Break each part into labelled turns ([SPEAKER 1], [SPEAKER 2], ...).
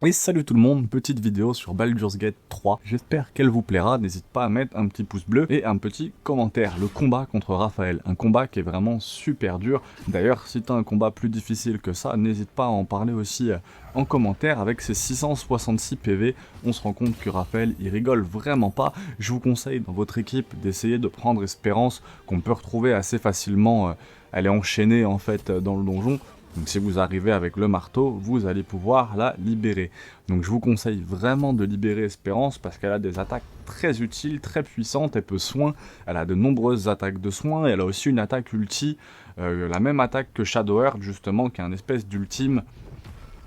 [SPEAKER 1] Et salut tout le monde, petite vidéo sur Baldur's Gate 3, j'espère qu'elle vous plaira, n'hésite pas à mettre un petit pouce bleu et un petit commentaire. Le combat contre Raphaël, un combat qui est vraiment super dur, d'ailleurs si t'as un combat plus difficile que ça, n'hésite pas à en parler aussi en commentaire. Avec ses 666 PV, on se rend compte que Raphaël il rigole vraiment pas. Je vous conseille dans votre équipe d'essayer de prendre Espérance, qu'on peut retrouver assez facilement, elle est enchaînée en fait dans le donjon. Donc si vous arrivez avec le marteau, vous allez pouvoir la libérer. Donc je vous conseille vraiment de libérer Espérance parce qu'elle a des attaques très utiles, très puissantes, elle peut soin, elle a de nombreuses attaques de soin, et elle a aussi une attaque ulti, la même attaque que Shadowheart justement, qui est un espèce d'ultime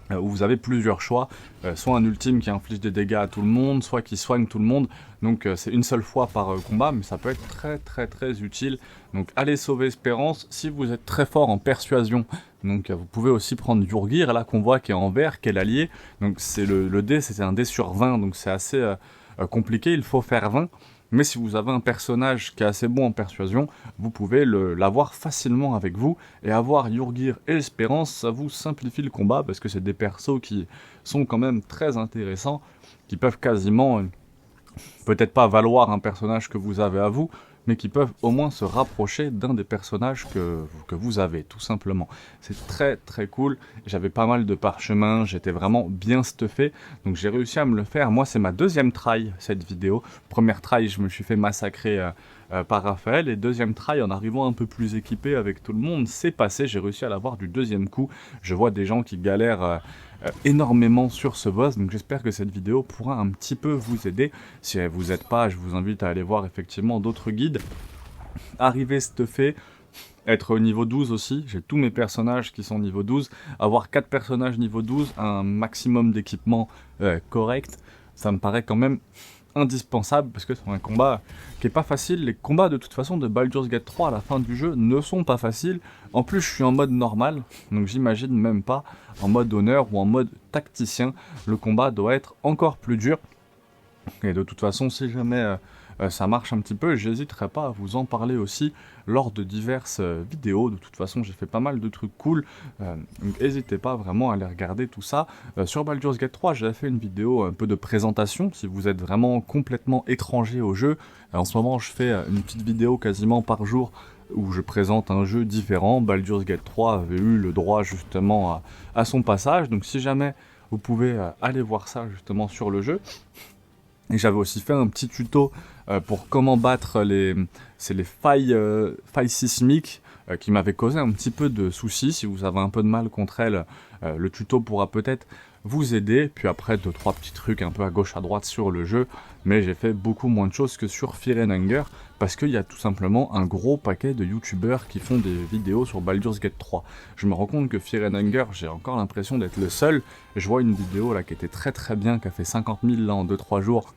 [SPEAKER 1] où vous avez plusieurs choix, soit un ultime qui inflige des dégâts à tout le monde, soit qui soigne tout le monde, donc c'est une seule fois par combat, mais ça peut être très utile. Donc allez sauver Espérance. Si vous êtes très fort en persuasion, donc vous pouvez aussi prendre Yurgir, là qu'on voit qui est en vert, qui est l'allié, donc c'est le dé, c'est un dé sur 20, donc c'est assez compliqué, il faut faire 20. Mais si vous avez un personnage qui est assez bon en persuasion, vous pouvez l'avoir facilement avec vous, et avoir Yurgir et Espérance, ça vous simplifie le combat, parce que c'est des persos qui sont quand même très intéressants, qui peuvent quasiment, peut-être pas valoir un personnage que vous avez à vous, mais qui peuvent au moins se rapprocher d'un des personnages que vous avez, tout simplement. C'est très cool, j'avais pas mal de parchemins, j'étais vraiment bien stuffé, donc j'ai réussi à me le faire. Moi c'est ma deuxième try, cette vidéo. Première try, je me suis fait massacrer par Raphaël, et deuxième try, en arrivant un peu plus équipé avec tout le monde, c'est passé, j'ai réussi à l'avoir du deuxième coup. Je vois des gens qui galèrent énormément sur ce boss, donc j'espère que cette vidéo pourra un petit peu vous aider. Si elle vous aide pas, je vous invite à aller voir effectivement d'autres guides. Arriver stuffé, être au niveau 12 aussi, j'ai tous mes personnages qui sont niveau 12, avoir 4 personnages niveau 12, un maximum d'équipement correct, ça me paraît quand même indispensable, parce que c'est un combat qui est pas facile. Les combats de toute façon de Baldur's Gate 3 à la fin du jeu ne sont pas faciles. En plus je suis en mode normal, donc j'imagine même pas en mode honneur ou en mode tacticien, le combat doit être encore plus dur. Et de toute façon, si jamais ça marche un petit peu, j'hésiterai pas à vous en parler aussi lors de diverses vidéos. De toute façon, j'ai fait pas mal de trucs cool, donc n'hésitez pas vraiment à aller regarder tout ça. Sur Baldur's Gate 3, j'avais fait une vidéo un peu de présentation, si vous êtes vraiment complètement étranger au jeu. En ce moment, je fais une petite vidéo quasiment par jour, où je présente un jeu différent. Baldur's Gate 3 avait eu le droit justement à son passage, donc si jamais vous pouvez aller voir ça justement sur le jeu. Et j'avais aussi fait un petit tuto pour comment battre les failles sismiques qui m'avaient causé un petit peu de soucis. Si vous avez un peu de mal contre elles, le tuto pourra peut-être vous aider. Puis après, 2-3 petits trucs un peu à gauche à droite sur le jeu. Mais j'ai fait beaucoup moins de choses que sur Fear and Hunger, parce qu'il y a tout simplement un gros paquet de youtubeurs qui font des vidéos sur Baldur's Gate 3. Je me rends compte que Fear and Hunger, j'ai encore l'impression d'être le seul. Je vois une vidéo là qui était très bien, qui a fait 50 000 là en 2-3 jours.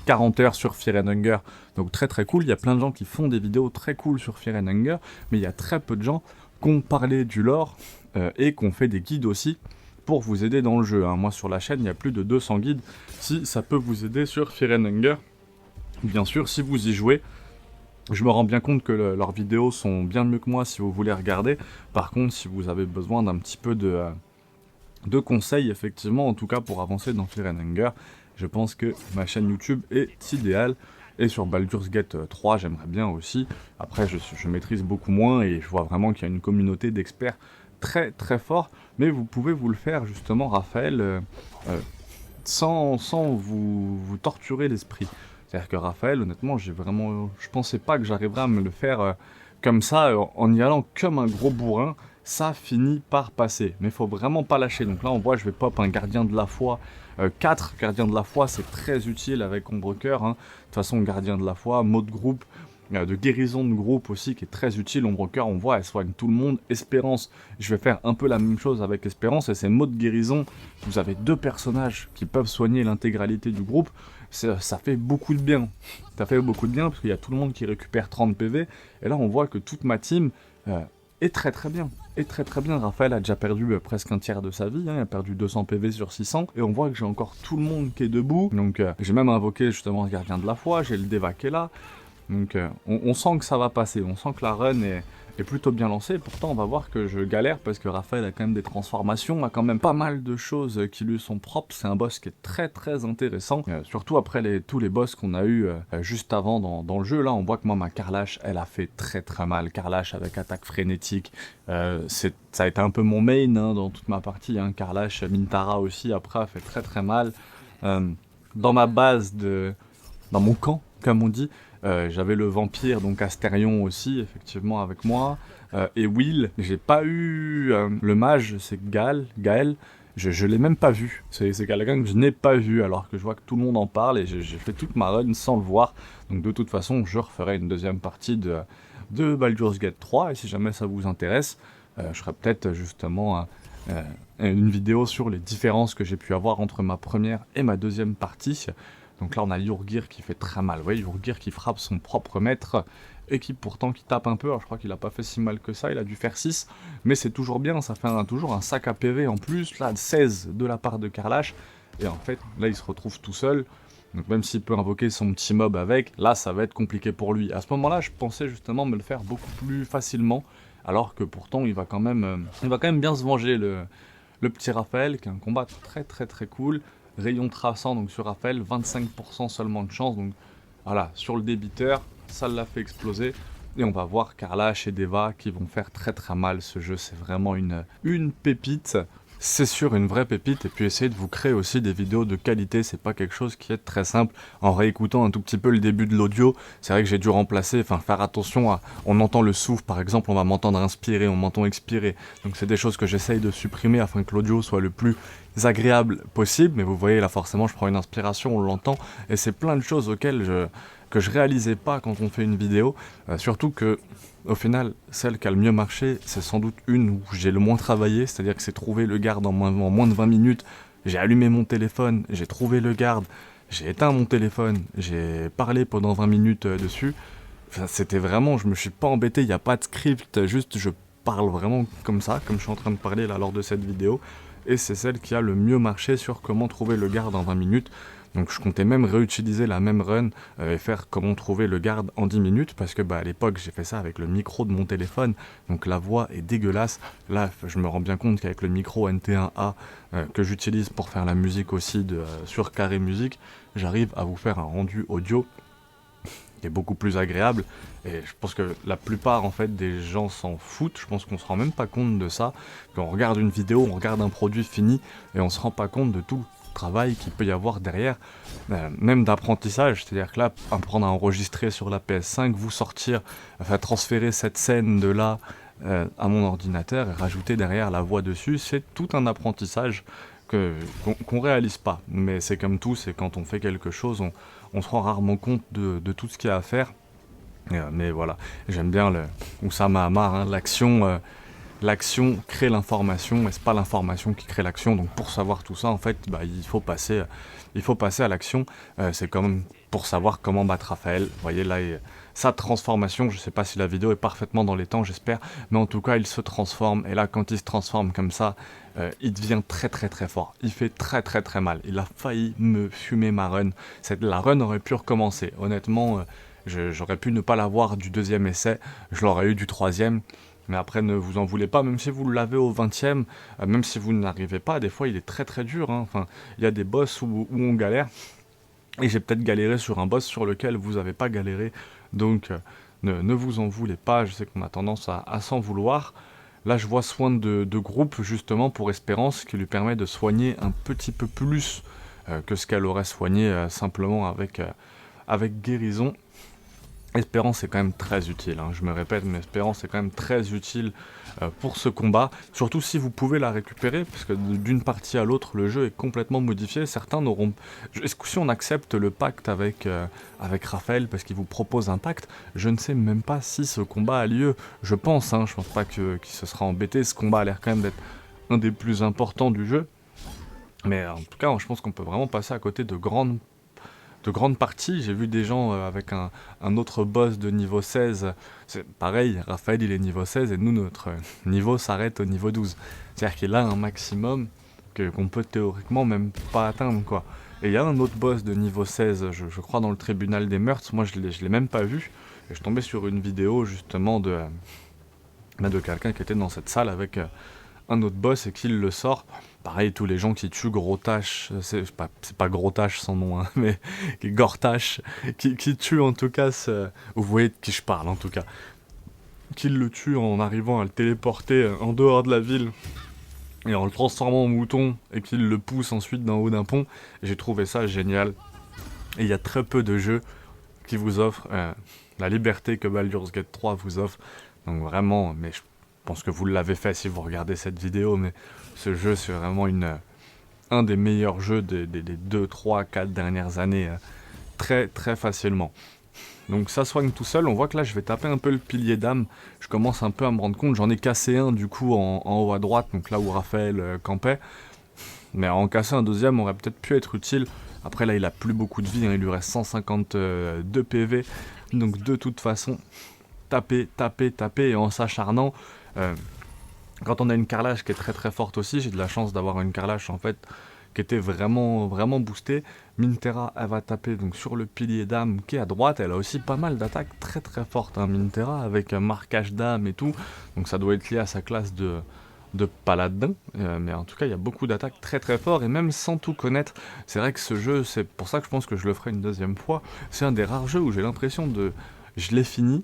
[SPEAKER 1] 40 heures sur Fear and Hunger, donc très cool. Il y a plein de gens qui font des vidéos très cool sur Fear and Hunger, mais il y a très peu de gens qui ont parlé du lore et qui ont fait des guides aussi pour vous aider dans le jeu. Moi sur la chaîne, il y a plus de 200 guides, si ça peut vous aider sur Fear and Hunger. Bien sûr, si vous y jouez, je me rends bien compte que leurs vidéos sont bien mieux que moi si vous voulez regarder. Par contre, si vous avez besoin d'un petit peu de conseils, effectivement, en tout cas pour avancer dans Fear and Hunger, je pense que ma chaîne YouTube est idéale. Et sur Baldur's Gate 3, j'aimerais bien aussi. Après, je maîtrise beaucoup moins, et je vois vraiment qu'il y a une communauté d'experts très fort. Mais vous pouvez vous le faire, justement, Raphaël, sans vous torturer l'esprit. C'est-à-dire que Raphaël, honnêtement, je pensais pas que j'arriverais à me le faire comme ça, en y allant comme un gros bourrin. Ça finit par passer, mais faut vraiment pas lâcher. Donc là on voit, je vais pop un gardien de la foi, 4 gardiens de la foi, c'est très utile avec Ombrecoeur, De toute façon, gardien de la foi, mot de groupe, de guérison de groupe aussi, qui est très utile. Ombrecoeur, on voit, elle soigne tout le monde. Espérance, je vais faire un peu la même chose avec Espérance, et c'est mot de guérison. Vous avez 2 personnages qui peuvent soigner l'intégralité du groupe, ça fait beaucoup de bien. Ça fait beaucoup de bien, parce qu'il y a tout le monde qui récupère 30 PV, et là on voit que toute ma team est très bien. Et très bien, Raphaël a déjà perdu presque un tiers de sa vie, il a perdu 200 PV sur 600, et on voit que j'ai encore tout le monde qui est debout, donc j'ai même invoqué justement ce gardien de la foi, j'ai le Deva qui est là, donc on sent que ça va passer, on sent que la run est plutôt bien lancé. Pourtant, on va voir que je galère parce que Raphaël a quand même des transformations, a quand même pas mal de choses qui lui sont propres. C'est un boss qui est très très intéressant, surtout après tous les boss qu'on a eu juste avant dans le jeu. Là, on voit que moi, ma Carlash, elle a fait très très mal. Carlash avec attaque frénétique, ça a été un peu mon main hein, dans toute ma partie. Hein. Carlash, Mintara aussi, après, a fait très très mal. Dans ma base dans mon camp, comme on dit, j'avais le vampire, donc Astérion aussi, effectivement, avec moi. Et Will, j'ai pas eu le mage, c'est Gaël. Je l'ai même pas vu. C'est quelqu'un que je n'ai pas vu, alors que je vois que tout le monde en parle et j'ai fait toute ma run sans le voir. Donc de toute façon, je referai une deuxième partie de Baldur's Gate 3, et si jamais ça vous intéresse, je ferai peut-être justement une vidéo sur les différences que j'ai pu avoir entre ma première et ma deuxième partie. Donc là on a Yurgir qui fait très mal, vous voyez, Yurgir qui frappe son propre maître, et qui pourtant qui tape un peu, alors je crois qu'il a pas fait si mal que ça, il a dû faire 6, mais c'est toujours bien, ça fait toujours un sac à PV en plus, là 16 de la part de Carlash, et en fait là il se retrouve tout seul, donc même s'il peut invoquer son petit mob avec, là ça va être compliqué pour lui. À ce moment là je pensais justement me le faire beaucoup plus facilement, alors que pourtant il va quand même bien se venger le petit Raphaël, qui est un combat très très très cool. Rayon traçant donc sur Raphaël, 25% seulement de chance, donc voilà, sur le débiteur, ça l'a fait exploser. Et on va voir Carlash et Deva qui vont faire très très mal. Ce jeu, c'est vraiment une pépite. C'est sûr, une vraie pépite. Et puis essayez de vous créer aussi des vidéos de qualité, c'est pas quelque chose qui est très simple. En réécoutant un tout petit peu le début de l'audio, c'est vrai que j'ai dû faire attention à... On entend le souffle par exemple, on va m'entendre inspirer, on m'entend expirer. Donc c'est des choses que j'essaye de supprimer afin que l'audio soit le plus agréable possible. Mais vous voyez là forcément je prends une inspiration, on l'entend. Et c'est plein de choses auxquelles que je réalisais pas quand on fait une vidéo. Surtout que au final, celle qui a le mieux marché, c'est sans doute une où j'ai le moins travaillé, c'est-à-dire que c'est trouver le garde en moins de 20 minutes. J'ai allumé mon téléphone, j'ai trouvé le garde, j'ai éteint mon téléphone, j'ai parlé pendant 20 minutes dessus. Enfin, c'était vraiment, je me suis pas embêté, il n'y a pas de script, juste je parle vraiment comme ça, comme je suis en train de parler là lors de cette vidéo. Et c'est celle qui a le mieux marché sur comment trouver le garde en 20 minutes. Donc je comptais même réutiliser la même run et faire comment trouver le garde en 10 minutes, parce que à l'époque j'ai fait ça avec le micro de mon téléphone, donc la voix est dégueulasse. Là je me rends bien compte qu'avec le micro NT1A que j'utilise pour faire la musique aussi sur Carré Musique, j'arrive à vous faire un rendu audio qui est beaucoup plus agréable, et je pense que la plupart en fait des gens s'en foutent. Je pense qu'on se rend même pas compte de ça, quand on regarde une vidéo, on regarde un produit fini et on se rend pas compte de tout le travail qu'il peut y avoir derrière, même d'apprentissage. C'est-à-dire que là, apprendre à enregistrer sur la PS5, vous sortir, transférer cette scène de là à mon ordinateur et rajouter derrière la voix dessus, c'est tout un apprentissage qu'on réalise pas. Mais c'est comme tout, c'est quand on fait quelque chose, on se rend rarement compte de tout ce qu'il y a à faire. Mais voilà, j'aime bien Oussama Ammar, hein, l'action crée l'information, et c'est pas l'information qui crée l'action. Donc pour savoir tout ça, en fait, il faut passer à l'action. C'est comme pour savoir comment battre Raphaël. Vous voyez là, sa transformation, je sais pas si la vidéo est parfaitement dans les temps, j'espère, mais en tout cas, il se transforme. Et là, quand il se transforme comme ça, il devient très très très fort. Il fait très très très mal. Il a failli me fumer ma run. La run aurait pu recommencer. Honnêtement, j'aurais pu ne pas l'avoir du deuxième essai, je l'aurais eu du troisième. Mais après, ne vous en voulez pas, même si vous l'avez au 20e, même si vous n'arrivez pas, des fois il est très très dur. Hein. Enfin, il y a des boss où on galère, et j'ai peut-être galéré sur un boss sur lequel vous n'avez pas galéré. Donc ne vous en voulez pas, je sais qu'on a tendance à s'en vouloir. Là je vois soin de groupe justement pour Espérance, qui lui permet de soigner un petit peu plus que ce qu'elle aurait soigné simplement avec guérison. Espérance est quand même très utile, hein. Je me répète, mais Espérance est quand même très utile pour ce combat, surtout si vous pouvez la récupérer, parce que d'une partie à l'autre, le jeu est complètement modifié. Certains n'auront... Est-ce que si on accepte le pacte avec Raphaël, parce qu'il vous propose un pacte, je ne sais même pas si ce combat a lieu. Je pense pas qu'il se sera embêté. Ce combat a l'air quand même d'être un des plus importants du jeu. Mais en tout cas, je pense qu'on peut vraiment passer à côté de grandes parties. J'ai vu des gens avec un autre boss de niveau 16. C'est pareil, Raphaël il est niveau 16 et nous notre niveau s'arrête au niveau 12. C'est-à-dire qu'il a un maximum qu'on peut théoriquement même pas atteindre, quoi. Et il y a un autre boss de niveau 16, je crois dans le tribunal des meurtres, moi je l'ai même pas vu. Et je tombais sur une vidéo justement mais de quelqu'un qui était dans cette salle avec un autre boss et qu'il le sort. Pareil, tous les gens qui tuent Grotash, c'est pas Grotash son nom, hein, mais Gortash, qui tuent en tout cas, vous voyez de qui je parle en tout cas, qu'il le tue en arrivant à le téléporter en dehors de la ville et en le transformant en mouton et qu'il le pousse ensuite d'en haut d'un pont. J'ai trouvé ça génial. Et il y a très peu de jeux qui vous offrent la liberté que Baldur's Gate 3 vous offre. Donc vraiment, mais je pense que vous l'avez fait si vous regardez cette vidéo, mais ce jeu c'est vraiment un des meilleurs jeux des 2, 3, 4 dernières années, très très facilement. Donc ça soigne tout seul, on voit que là je vais taper un peu le pilier d'âme, je commence un peu à me rendre compte, j'en ai cassé un du coup en haut à droite, donc là où Raphaël campait, mais en casser un deuxième aurait peut-être pu être utile. Après là il a plus beaucoup de vie, hein, il lui reste 152 PV, donc de toute façon, taper, et en s'acharnant, quand on a une carrelage qui est très très forte aussi, j'ai de la chance d'avoir une carrelage en fait qui était vraiment boostée. Minterra, elle va taper donc sur le pilier d'âme qui est à droite, elle a aussi pas mal d'attaques très très fortes, hein, Minterra, avec un marquage d'âme et tout, donc ça doit être lié à sa classe de paladin, mais en tout cas il y a beaucoup d'attaques très très fortes, et même sans tout connaître, c'est vrai que ce jeu, c'est pour ça que je pense que je le ferai une deuxième fois, c'est un des rares jeux où j'ai l'impression je l'ai fini,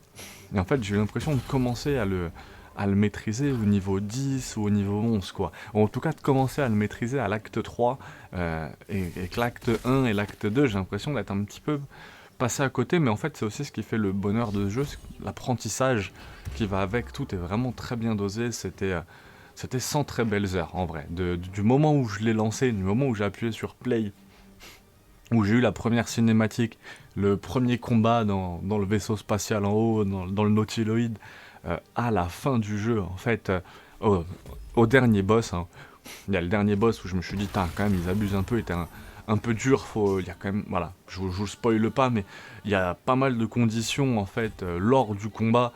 [SPEAKER 1] et en fait j'ai eu l'impression de commencer à le maîtriser au niveau 10 ou au niveau 11, quoi. Ou en tout cas de commencer à le maîtriser à l'acte 3, et que l'acte 1 et l'acte 2, j'ai l'impression d'être un petit peu passé à côté, mais en fait c'est aussi ce qui fait le bonheur de ce jeu, c'est l'apprentissage qui va avec, tout est vraiment très bien dosé, c'était 100 très belles heures en vrai. Du moment où je l'ai lancé, du moment où j'ai appuyé sur play, où j'ai eu la première cinématique, le premier combat dans le vaisseau spatial en haut, dans le nautiloïde, à la fin du jeu, en fait, au dernier boss, hein. Il y a le dernier boss où je me suis dit, quand même, ils abusent un peu, il était un peu dur, il y a quand même, voilà, je vous spoile pas, mais il y a pas mal de conditions, en fait, lors du combat,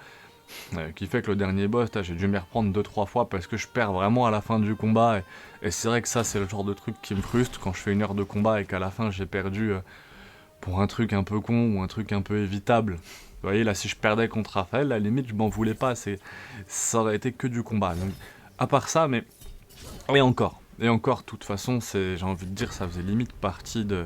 [SPEAKER 1] qui fait que le dernier boss, j'ai dû m'y reprendre 2-3 fois parce que je perds vraiment à la fin du combat, et c'est vrai que ça, c'est le genre de truc qui me frustre, quand je fais 1 heure de combat et qu'à la fin, j'ai perdu pour un truc un peu con, ou un truc un peu évitable. Vous voyez, là, si je perdais contre Raphaël, à la limite, je m'en voulais pas, ça aurait été que du combat. Donc, à part ça, mais... Et encore, de toute façon, j'ai envie de dire, ça faisait limite partie de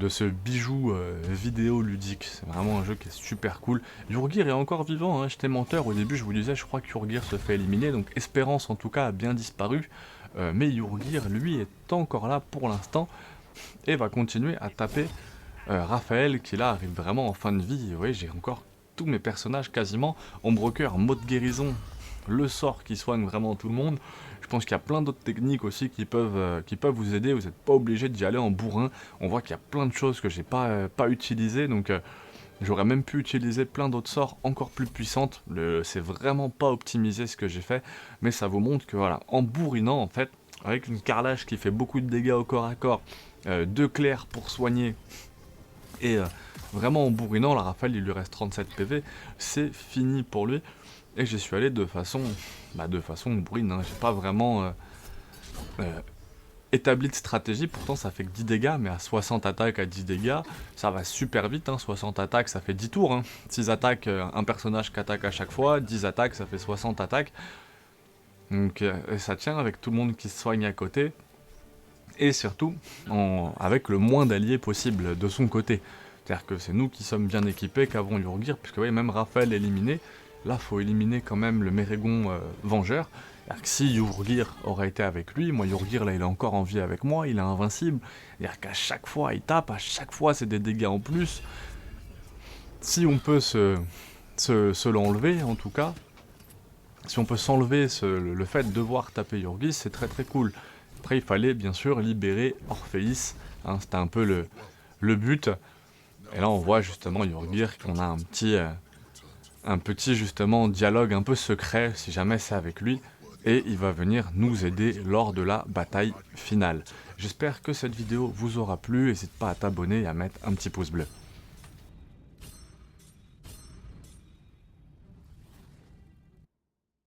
[SPEAKER 1] ce bijou vidéo ludique. C'est vraiment un jeu qui est super cool. Yurgir est encore vivant, hein, j'étais menteur, au début je vous disais, je crois que Yurgir se fait éliminer, donc Espérance en tout cas a bien disparu, mais Yurgir, lui, est encore là pour l'instant, et va continuer à taper Raphaël, qui là arrive vraiment en fin de vie. Vous voyez, j'ai encore tous mes personnages quasiment. Ombrecoeur, mot de guérison, le sort qui soigne vraiment tout le monde. Je pense qu'il y a plein d'autres techniques aussi qui peuvent vous aider. Vous n'êtes pas obligé d'y aller en bourrin. On voit qu'il y a plein de choses que j'ai pas utilisées, donc j'aurais même pu utiliser plein d'autres sorts encore plus puissantes. C'est vraiment pas optimisé ce que j'ai fait, mais ça vous montre que voilà, en bourrinant en fait, avec une carrelage qui fait beaucoup de dégâts au corps à corps, 2 clairs pour soigner, et vraiment en bourrinant, la Raphaël il lui reste 37 PV, c'est fini pour lui. Et j'y suis allé de façon bourrine, hein. J'ai pas vraiment établi de stratégie, pourtant ça fait que 10 dégâts, mais à 60 attaques à 10 dégâts, ça va super vite, hein. 60 attaques ça fait 10 tours, hein. 6 attaques, un personnage qui attaque à chaque fois, 10 attaques ça fait 60 attaques. Donc et ça tient avec tout le monde qui se soigne à côté. Et surtout, avec le moins d'alliés possible de son côté. C'est-à-dire que c'est nous qui sommes bien équipés qu'avons Yurgir, puisque vous voyez, même Raphaël éliminé, là faut éliminer quand même le Mérégon Vengeur. C'est-à-dire que si Yurgir aurait été avec lui, moi Yurgir là il est encore en vie avec moi, il est invincible. C'est-à-dire qu'à chaque fois il tape, à chaque fois c'est des dégâts en plus. Si on peut se l'enlever en tout cas, si on peut s'enlever le fait de devoir taper Yurgir, c'est très très cool. Après, il fallait bien sûr libérer Orphéis, hein, c'était un peu le but. Et là, on voit justement Yurgir qu'on a un petit justement dialogue un peu secret, si jamais c'est avec lui, et il va venir nous aider lors de la bataille finale. J'espère que cette vidéo vous aura plu, n'hésite pas à t'abonner et à mettre un petit pouce bleu.